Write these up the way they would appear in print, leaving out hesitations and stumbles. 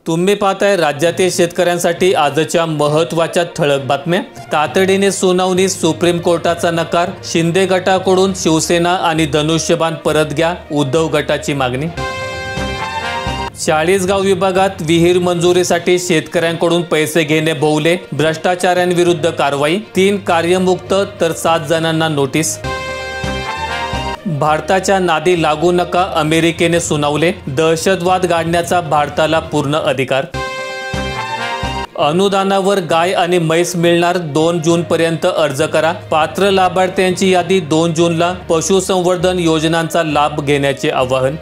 तुम्ही पाहताय राज्यातील शेतकऱ्यांसाठी आजच्या महत्त्वाच्या ठळक बातम्या। तातडीने सुनावणी, सुप्रीम कोर्टाचा नकार, शिंदे गटाकडून शिवसेना आणि धनुष्यबाण परत घ्या, उद्धव गटाची मागणी। चाळीसगाव विभागात विहीर मंजुरीसाठी शेतकऱ्यांकडून पैसे घेणे भोवले, भ्रष्टाचाऱ्यांविरुद्ध कारवाई, 3 कार्यमुक्त तर 7 जणांना नोटीस। भारताच्या नादी लागू नका, अमेरिकेने सुनावले, दहशतवाद गाडण्याचा भारताला पूर्ण अधिकार। अनुदानावर गाय आणि म्हैस मिळणार, 2 जूनपर्यंत अर्ज करा, पात्र लाभार्थ्यांची यादी 2 जूनला, पशुसंवर्धन योजनांचा लाभ घेण्याचे आवाहन।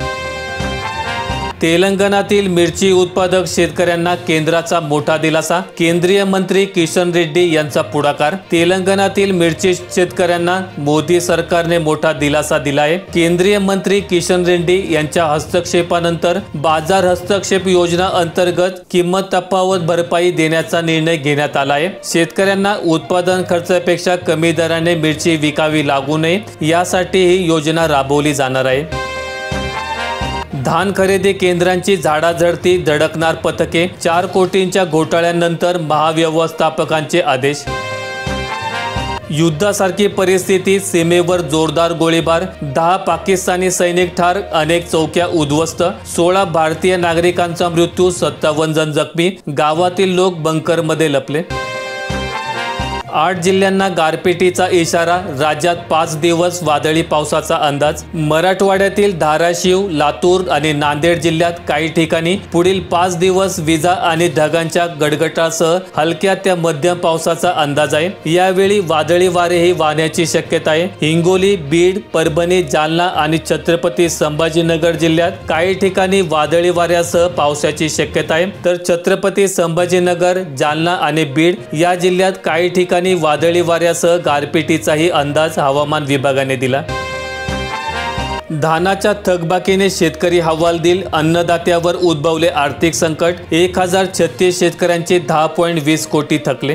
तेलंगणातील मिरची उत्पादक शेतकऱ्यांना केंद्राचा मोठा दिलासा, केंद्रीय मंत्री किशन रेड्डी यांचा पुढाकार। तेलंगणातील मिरची शेतकऱ्यांना मोदी सरकारने मोठा दिलासा दिलाय। केंद्रीय मंत्री किशन रेड्डी यांच्या हस्तक्षेपानंतर बाजार हस्तक्षेप योजना अंतर्गत किंमत तफावत भरपाई देण्याचा निर्णय घेण्यात आलाय। शेतकऱ्यांना उत्पादन खर्चापेक्षा कमी दराने मिरची विकावी लागू नये यासाठी ही योजना राबवली जाणार आहे। धान खरेदी केंद्रांची झाडाझडती, धडकणार पथके, 4 कोटींच्या घोटाळ्यानंतर महाव्यवस्थापकांचे आदेश। युद्धासारखी परिस्थिती, सीमेवर जोरदार गोळीबार, 10 पाकिस्तानी सैनिक ठार, अनेक चौक्या उद्ध्वस्त, 16 भारतीय नागरिकांचा मृत्यू, 57 जण जखमी, गावातील लोक बंकरमध्ये लपले। 8 जिल्ह्यांना गारपिटीचा इशारा, राज्यात 5 दिवस वादळी पावसाचा अंदाज। मराठवाड्यातील धाराशिव, लातूर आणि नांदेड जिल्ह्यात काही ठिकाणी पुढील 5 दिवस विजा आणि ढगांच्या गडगडाटासह हलक्या ते मध्यम पावसाचा अंदाज आहे। यावेळी वादळी वारेही वाहण्याची शक्यता आहे। हिंगोली, बीड, परभणी, जालना आणि छत्रपती संभाजीनगर जिल्ह्यात काही ठिकाणी वादळी वाऱ्यासह पावसाची शक्यता आहे, तर छत्रपती संभाजीनगर, जालना आणि बीड या जिल्ह्यात काही ठिकाणी वादळी वाऱ्यासह गारपिटीचाही अंदाज हवामान विभागाने दिला। धानाच्या थकबाकीने शेतकरी हवालदिल, अन्नदात्यावर उद्भवले आर्थिक संकट, 1036 शेतकऱ्यांचे 10.20 कोटी थकले।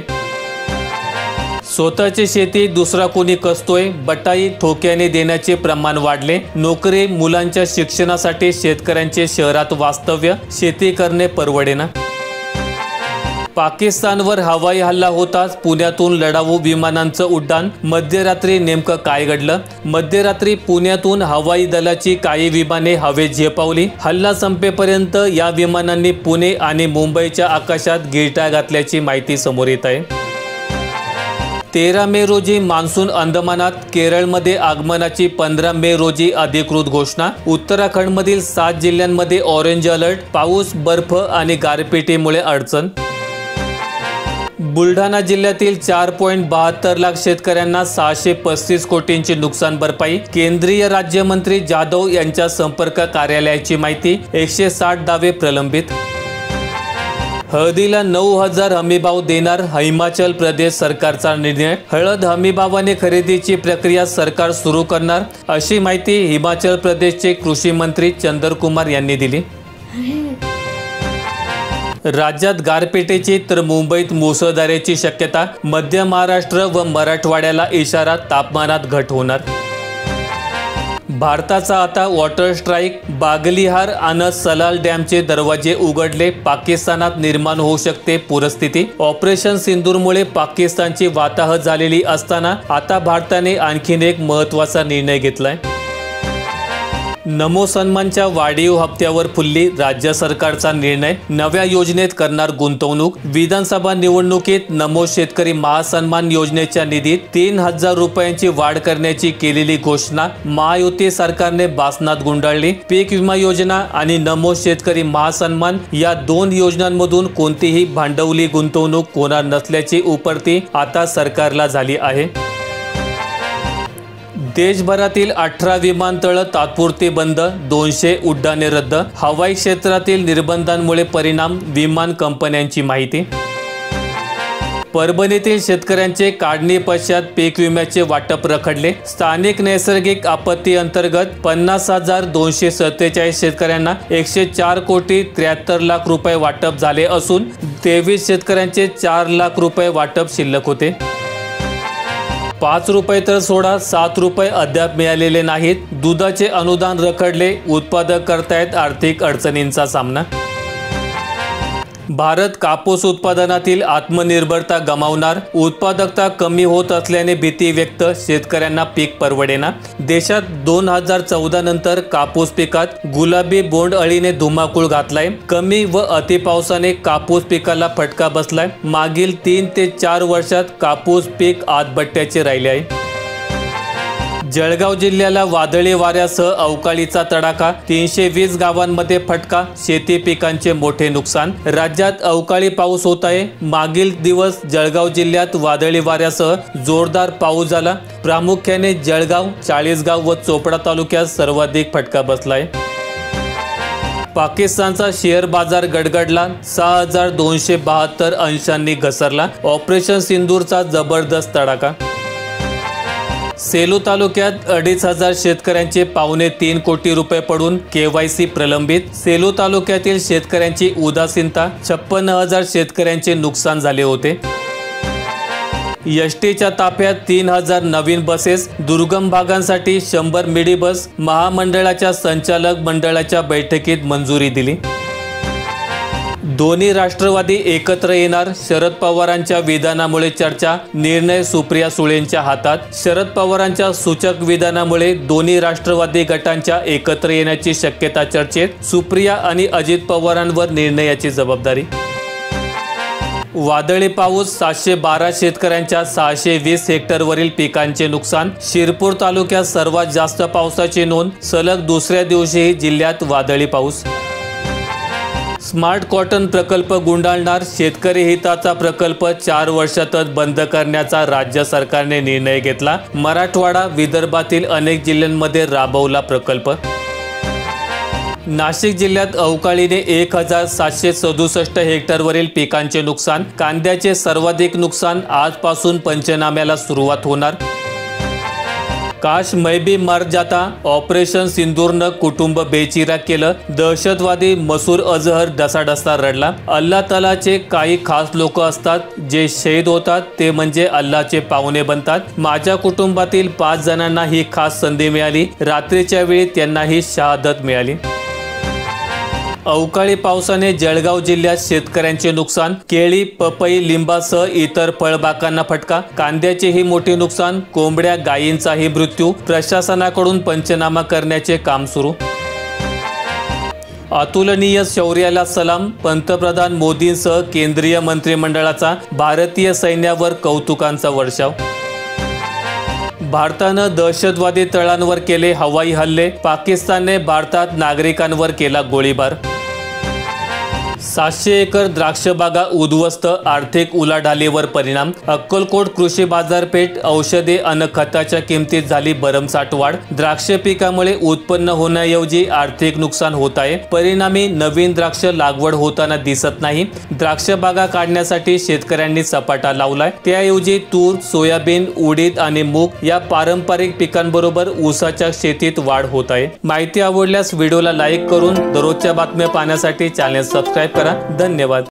स्वतःची शेती दुसरा कोणी कसतोय, बटाई ठोक्याने देण्याचे प्रमाण वाढले, नोकरी, मुलांच्या शिक्षणासाठी शेतकऱ्यांचे शहरात वास्तव्य, शेती करणे परवडेना। पाकिस्तानवर हवाई हल्ला होताच पुण्यातून लढाऊ विमानांचं उड्डाण, मध्यरात्री नेमकं काय घडलं? मध्यरात्री पुण्यातून हवाई दलाची काही विमाने हवेत झेपावली। हल्ला संपेपर्यंत या विमानांनी पुणे आणि मुंबईच्या आकाशात गिरट्या घातल्याची माहिती समोर येत आहे। 13 मे रोजी मान्सून अंदमानात, केरळमध्ये आगमनाची 15 मे रोजी अधिकृत घोषणा। उत्तराखंडमधील 7 जिल्ह्यांमध्ये ऑरेंज अलर्ट, पाऊस, बर्फ आणि गारपिटीमुळे अडचण। बुलढाणा जिल्ह्यातील 4.72 लाख शेतकऱ्यांना 635 कोटींची नुकसान भरपाई, केंद्रीय राज्यमंत्री जाधव यांच्या संपर्क कार्यालयाची माहिती, 160 दावे प्रलंबित। हळदीला 9000 हमीभाव देणार, हिमाचल प्रदेश सरकारचा निर्णय, हळद हमीभावाने खरेदीची प्रक्रिया सरकार सुरू करणार, अशी माहिती हिमाचल प्रदेशचे कृषी मंत्री चंद्रकुमार यांनी दिली। राज्यात गारपिटीची तर मुंबईत मुसळधारेची शक्यता, मध्य महाराष्ट्र व मराठवाड्याला इशारा, तापमानात घट होणार। भारताचा आता वॉटर स्ट्राईक, बागलिहार आणि सलाल डॅमचे दरवाजे उघडले, पाकिस्तानात निर्माण होऊ शकते पूरस्थिती। ऑपरेशन सिंदूरमुळे पाकिस्तानची वाताहत झालेली असताना आता भारताने आणखीन एक महत्त्वाचा निर्णय घेतलाय। नमो सन्मानच्या वाढीव हप्त्यावर फुलली, राज्य सरकारचा निर्णय, नव्या योजनेत करणार गुंतवणूक। विधानसभा निवडणुकीत नमो शेतकरी महासन्मान योजनेच्या निधीत 3000 रुपयांची वाढ करण्याची केलेली घोषणा महायुती सरकारने बासनात गुंडाळली। पीक विमा योजना आणि नमो शेतकरी महासन्मान या 2 योजनांमधून कोणतीही भांडवली गुंतवणूक होणार नसल्याची उपरती आता सरकारला झाली आहे। देशभरातील 18 विमानतळ तात्पुरते बंद, 200 उड्डाणे रद्द, हवाई क्षेत्रातील निर्बंधांमुळे परिणाम, विमान कंपन्यांची माहिती। परभणीतील शेतकऱ्यांचे काढणी पश्चात पीक विम्याचे वाटप रखडले, स्थानिक नैसर्गिक आपत्ती अंतर्गत 50,247 शेतकऱ्यांना 104 कोटी 73 लाख रुपये वाटप झाले असून 23 शेतकऱ्यांचे 4 लाख रुपये वाटप शिल्लक होते। 5 रुपये तर सोडा, 7 रुपये अद्याप मिळालेले नाहीत। दुधाचे अनुदान रखडले, उत्पादक करतायत आर्थिक अडचणींचा सामना। भारत कापूस उत्पादनातील आत्मनिर्भरता गमावणार, उत्पादकता कमी होत असल्याने भीती व्यक्त, शेतकऱ्यांना पीक परवडेना। देशात 2014 नंतर कापूस पिकात गुलाबी बोंडअळीने धुमाकूळ घातलाय। कमी व अति पावसाने कापूस पिकाला फटका बसलाय। मागील 3 ते 4 वर्षात कापूस पीक आतबट्ट्याचे राहिले आहे। जळगाव जिल्ह्याला वादळी वाऱ्यासह अवकाळीचा तडाखा, 320 गावांमध्ये फटका, शेती पिकांचे मोठे नुकसान। राज्यात अवकाळी पाऊस होत आहे। मागील दिवस जळगाव जिल्ह्यात वादळी वाऱ्यासह जोरदार पाऊस झाला। प्रामुख्याने जळगाव, चाळीसगाव व चोपडा तालुक्यात सर्वाधिक फटका बसलाय। पाकिस्तानचा शेअर बाजार गडगडला, 6272 अंशांनी घसरला। ऑपरेशन सिंदूरचा जबरदस्त तडाखा। सेलू तालुक्यात 2500 शेतकऱ्यांचे 2.25 कोटी रुपये पडून KYC प्रलंबित। सेलू तालुक्यातील शेतकऱ्यांची उदासीनता, 56,000 शेतकऱ्यांचे नुकसान झाले होते। एसटीच्या ताफ्यात 3000 नवीन बसेस, दुर्गम भागांसाठी 100 मिडी बस, महामंडळाच्या संचालक मंडळाच्या बैठकीत मंजुरी दिली। दोन्ही राष्ट्रवादी एकत्र येणार, शरद पवारांच्या विधानामुळे चर्चा, निर्णय सुप्रिया सुळेंच्या हातात। शरद पवारांच्या सूचक विधानामुळे दोन्ही राष्ट्रवादी गटांच्या एकत्र येण्याची शक्यता चर्चेत, सुप्रिया आणि अजित पवारांवर निर्णयाची जबाबदारी। वादळी पाऊस, 712 शेतकऱ्यांच्या 620 हेक्टरवरील पिकांचे नुकसान। शिरपूर तालुक्यात सर्वात जास्त पावसाची नोंद, सलग दुसऱ्या दिवशीही जिल्ह्यात वादळी पाऊस। स्मार्ट कॉटन प्रकल्प गुंडाळणार, शेतकरी हिताचा प्रकल्प 4 वर्षातच बंद करण्याचा राज्य सरकारने निर्णय घेतला। मराठवाडा, विदर्भातील अनेक जिल्ह्यांमध्ये राबवला प्रकल्प। नाशिक जिल्ह्यात अवकाळीने 1767 हेक्टरवरील पिकांचे नुकसान। कांद्याचे सर्वाधिक नुकसान, आजपासून पंचनाम्याला सुरुवात होणार। काश मैं भी मर जाता, ऑपरेशन सिंदूरनं कुटुंब बेचिराग केलं। दहशतवादी मसूद अजहर ढसाढसा रडला। अल्लाह तालाचे काही खास लोक असतात जे शहीद होतात, ते म्हणजे अल्लाहचे पाहुणे बनतात। माझ्या कुटुंबातील 5 जणांना ही खास संधी मिळाली। रात्रीच्या वेळी त्यांना ही शहादत मिळाली। अवकाळी पावसाने जळगाव जिल्ह्यात शेतकऱ्यांचे नुकसान, केळी, पपई, लिंबासह इतर फळबागांना फटका। कांद्याचेही मोठे नुकसान, कोंबड्या, गायींचाही मृत्यू। प्रशासनाकडून पंचनामा करण्याचे काम सुरू। अतुलनीय शौर्याला सलाम, पंतप्रधान मोदींसह केंद्रीय मंत्रिमंडळाचा भारतीय सैन्यावर कौतुकांचा वर्षाव। भारतानं दहशतवादी तळांवर केले हवाई हल्ले, पाकिस्तानने भारतात नागरिकांवर केला गोळीबार। 700 एकर द्राक्ष बागा उद्ध्वस्त, आर्थिक उलाढालीवर परिणाम। अक्कलकोट कृषी बाजारपेठ, औषधे अन खताच्या किमतीत झाली भरमसाठ वाढ। द्राक्ष पिकामुळे उत्पन्न होण्याऐवजी आर्थिक नुकसान होत आहे। परिणामी नवीन द्राक्ष लागवड होताना दिसत नाही। द्राक्ष बागा काढण्यासाठी शेतकऱ्यांनी सपाटा लावलाय। त्याऐवजी तूर, सोयाबीन, उडीद आणि मूग या पारंपरिक पिकांबरोबर ऊसाच्या शेतीत वाढ होत आहे। माहिती आवडल्यास व्हिडिओला लाईक करून दररोजच्या बातम्या पाहण्यासाठी चॅनल सबस्क्राइब करा। धन्यवाद।